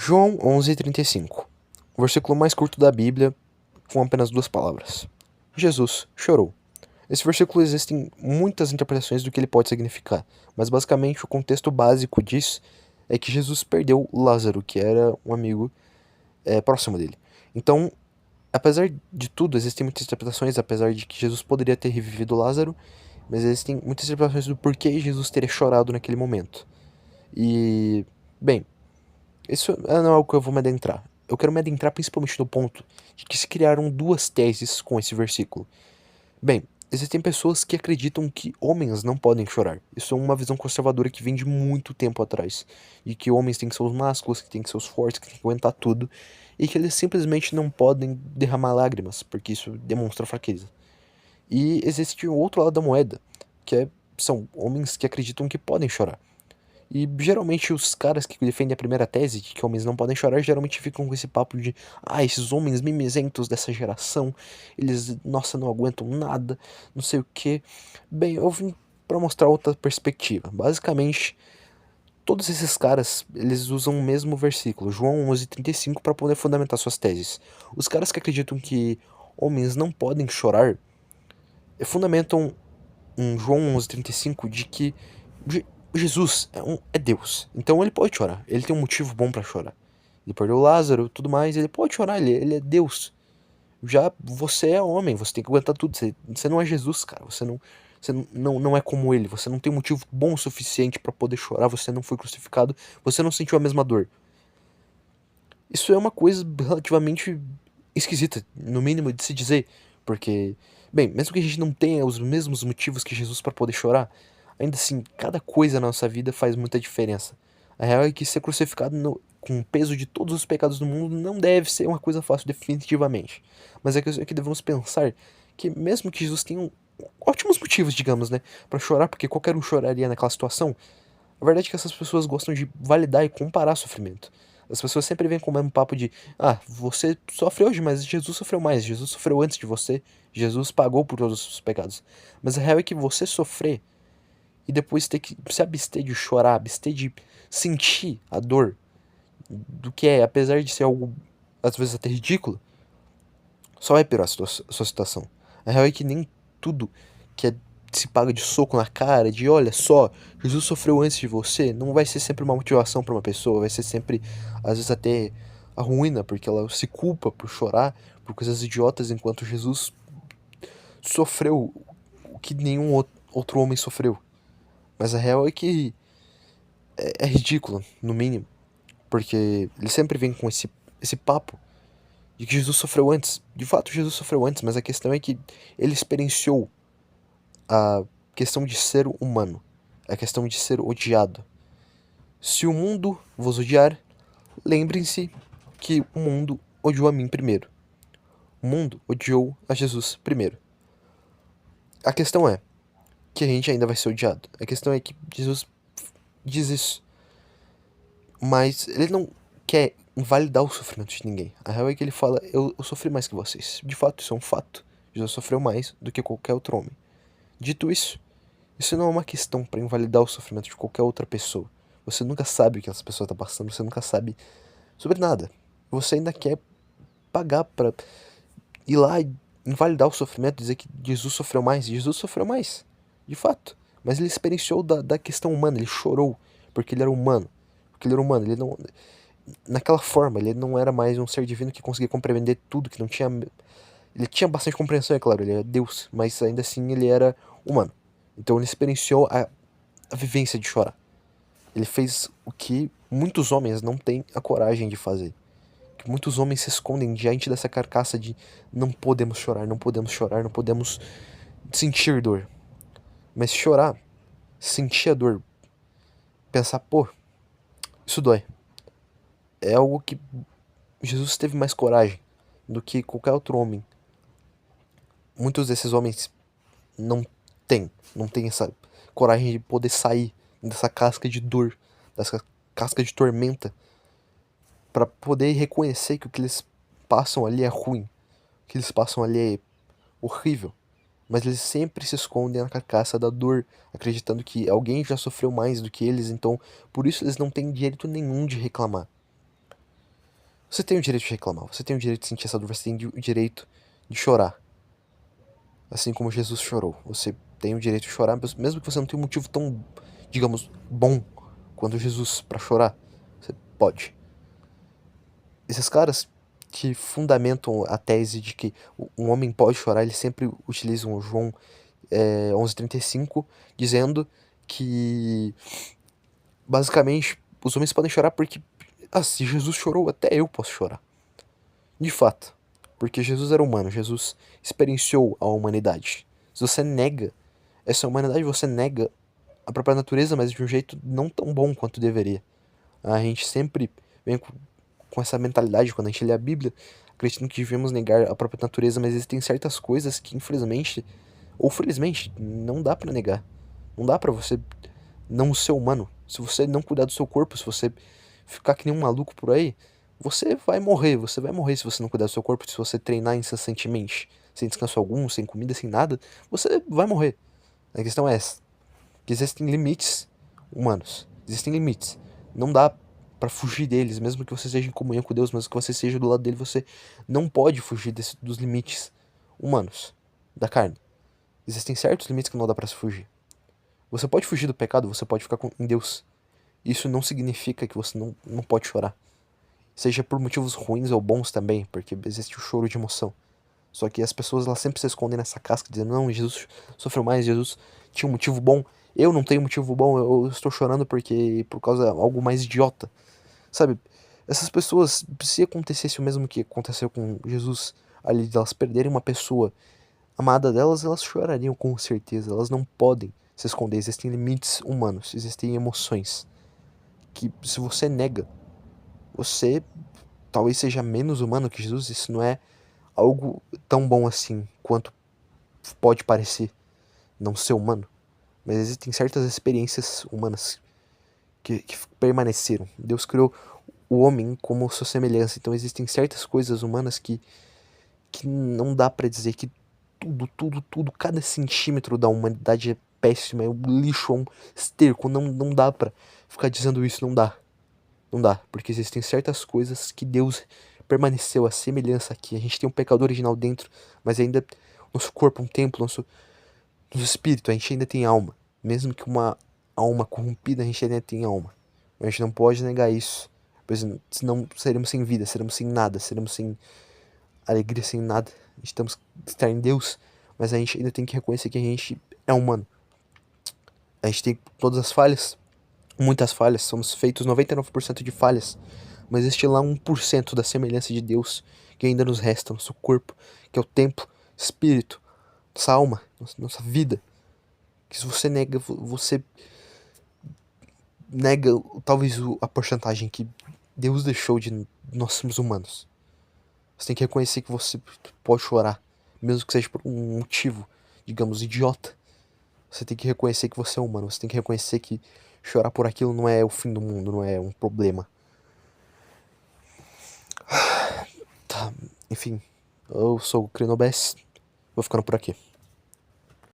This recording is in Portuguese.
João 11:35, o versículo mais curto da Bíblia, com apenas 2 palavras. Jesus chorou. Esse versículo existem muitas interpretações do que ele pode significar, mas basicamente o contexto básico disso é que Jesus perdeu Lázaro, que era um amigo próximo dele. Então, apesar de tudo, existem muitas interpretações, apesar de que Jesus poderia ter revivido Lázaro, mas existem muitas interpretações do porquê Jesus teria chorado naquele momento. E, bem, isso não é algo que eu vou me adentrar. Eu quero me adentrar principalmente no ponto de que se criaram duas teses com esse versículo. Bem, existem pessoas que acreditam que homens não podem chorar. Isso é uma visão conservadora que vem de muito tempo atrás. E que homens têm que ser os másculos, que têm que ser os fortes, que têm que aguentar tudo. E que eles simplesmente não podem derramar lágrimas, porque isso demonstra fraqueza. E existe o outro lado da moeda, são homens que acreditam que podem chorar. E geralmente os caras que defendem a primeira tese de que homens não podem chorar geralmente ficam com esse papo de esses homens mimizentos dessa geração, eles, nossa, não aguentam nada, não sei o que. Bem, eu vim pra mostrar outra perspectiva. Basicamente, todos esses caras, eles usam o mesmo versículo, João 11:35, para poder fundamentar suas teses. Os caras que acreditam que homens não podem chorar fundamentam um João 11:35 de que Jesus é Deus, então ele pode chorar, ele tem um motivo bom pra chorar. Ele perdeu Lázaro, tudo mais, ele pode chorar, ele é Deus. Já você é homem, você tem que aguentar tudo, você não é Jesus, cara, você não é como ele, você não tem um motivo bom o suficiente pra poder chorar, você não foi crucificado, você não sentiu a mesma dor. Isso é uma coisa relativamente esquisita, no mínimo de se dizer, porque, bem, mesmo que a gente não tenha os mesmos motivos que Jesus para poder chorar, ainda assim, cada coisa na nossa vida faz muita diferença. A real é que ser crucificado com o peso de todos os pecados do mundo não deve ser uma coisa fácil, definitivamente. Mas é que devemos pensar que, mesmo que Jesus tenha ótimos motivos, digamos, né, para chorar, porque qualquer um choraria naquela situação, a verdade é que essas pessoas gostam de validar e comparar sofrimento. As pessoas sempre vêm com o mesmo papo de você sofre hoje, mas Jesus sofreu mais, Jesus sofreu antes de você, Jesus pagou por todos os seus pecados. Mas a real é que você sofrer e depois ter que se abster de chorar, abster de sentir a dor do que é, apesar de ser algo às vezes até ridículo, só vai piorar a sua situação. A real é que nem tudo que se paga de soco na cara, de olha só, Jesus sofreu antes de você, não vai ser sempre uma motivação para uma pessoa, vai ser sempre, às vezes até a ruína, porque ela se culpa por chorar por coisas idiotas, enquanto Jesus sofreu o que nenhum outro homem sofreu. Mas a real é que é ridículo, no mínimo, porque ele sempre vem com esse papo de que Jesus sofreu antes. De fato, Jesus sofreu antes, mas a questão é que ele experienciou a questão de ser humano, a questão de ser odiado. Se o mundo vos odiar, lembrem-se que o mundo odiou a mim primeiro. O mundo odiou a Jesus primeiro. A questão é que a gente ainda vai ser odiado. A questão é que Jesus diz isso, mas ele não quer invalidar o sofrimento de ninguém. A real é que ele fala, eu sofri mais que vocês. De fato, isso é um fato. Jesus sofreu mais do que qualquer outro homem. Dito isso, isso não é uma questão para invalidar o sofrimento de qualquer outra pessoa. Você nunca sabe o que essa pessoa está passando, você nunca sabe sobre nada. Você ainda quer pagar para ir lá e invalidar o sofrimento, dizer que Jesus sofreu mais. Jesus sofreu mais, de fato. Mas ele experienciou da questão humana, ele chorou, porque ele era humano. Porque ele era humano, ele não. Naquela forma, ele não era mais um ser divino que conseguia compreender tudo, que não tinha. Ele tinha bastante compreensão, é claro, ele era Deus, mas ainda assim ele era humano. Então ele experienciou a vivência de chorar. Ele fez o que muitos homens não têm a coragem de fazer. Que muitos homens se escondem diante dessa carcaça de não podemos chorar, não podemos chorar, não podemos sentir dor. Mas chorar, sentir a dor, pensar, pô, isso dói. É algo que Jesus teve mais coragem do que qualquer outro homem. Muitos desses homens não não têm essa coragem de poder sair dessa casca de dor, dessa casca de tormenta, para poder reconhecer que o que eles passam ali é ruim, o que eles passam ali é horrível, mas eles sempre se escondem na carcaça da dor, acreditando que alguém já sofreu mais do que eles, então por isso eles não têm direito nenhum de reclamar. Você tem o direito de reclamar, você tem o direito de sentir essa dor, você tem o direito de chorar. Assim como Jesus chorou. Você tem o direito de chorar, mesmo que você não tenha um motivo tão, digamos, bom quanto Jesus pra chorar. Você pode. Esses caras que fundamentam a tese de que um homem pode chorar, eles sempre utilizam o João 11:35, dizendo que basicamente os homens podem chorar porque se Jesus chorou, até eu posso chorar. De fato, porque Jesus era humano, Jesus experienciou a humanidade. Se você nega essa humanidade, você nega a própria natureza, mas de um jeito não tão bom quanto deveria. A gente sempre vem com essa mentalidade quando a gente lê a Bíblia, acreditando que devemos negar a própria natureza, mas existem certas coisas que infelizmente ou felizmente não dá pra negar. Não dá pra você não ser humano. Se você não cuidar do seu corpo, se você ficar que nem um maluco por aí, você vai morrer. Você vai morrer se você não cuidar do seu corpo, se você treinar incessantemente, sem descanso algum, sem comida, sem nada, você vai morrer. A questão é essa, que existem limites humanos. Existem limites. Não dá pra fugir deles, mesmo que você seja em comunhão com Deus, mesmo que você seja do lado dele, você não pode fugir dos limites humanos, da carne. Existem certos limites que não dá pra se fugir. Você pode fugir do pecado, você pode ficar em Deus. Isso não significa que você não pode chorar. Seja por motivos ruins ou bons também, porque existe o choro de emoção. Só que as pessoas elas sempre se escondem nessa casca, dizendo, não, Jesus sofreu mais, Jesus tinha um motivo bom. Eu não tenho motivo bom, eu estou chorando por causa de algo mais idiota. Sabe, essas pessoas, se acontecesse o mesmo que aconteceu com Jesus, ali de elas perderem uma pessoa amada delas, elas chorariam com certeza. Elas não podem se esconder. Existem limites humanos, existem emoções que, se você nega, você talvez seja menos humano que Jesus. Isso não é algo tão bom assim quanto pode parecer não ser humano. Mas existem certas experiências humanas que permaneceram. Deus criou o homem como sua semelhança. Então existem certas coisas humanas que não dá pra dizer que tudo, cada centímetro da humanidade é péssima, é um lixo, é um esterco. Não dá pra ficar dizendo isso, não dá. Não dá, porque existem certas coisas que Deus permaneceu a semelhança aqui. A gente tem um pecado original dentro, mas ainda nosso corpo é um templo, nosso espírito, a gente ainda tem alma. Mesmo que uma alma corrompida, a gente ainda tem alma. A gente não pode negar isso, pois senão seremos sem vida, seremos sem nada, seremos sem alegria, sem nada. A gente temos que estar em Deus, mas a gente ainda tem que reconhecer que a gente é humano. A gente tem todas as falhas, muitas falhas, somos feitos 99% de falhas, mas existe lá 1% da semelhança de Deus que ainda nos resta, nosso corpo, que é o templo, espírito, nossa alma, nossa vida. Que se você nega, você nega talvez a porcentagem que Deus deixou de nós sermos humanos. Você tem que reconhecer que você pode chorar, mesmo que seja por um motivo, digamos, idiota. Você tem que reconhecer que você é humano, você tem que reconhecer que chorar por aquilo não é o fim do mundo, não é um problema. Tá, enfim, eu sou o Crinobes, vou ficando por aqui.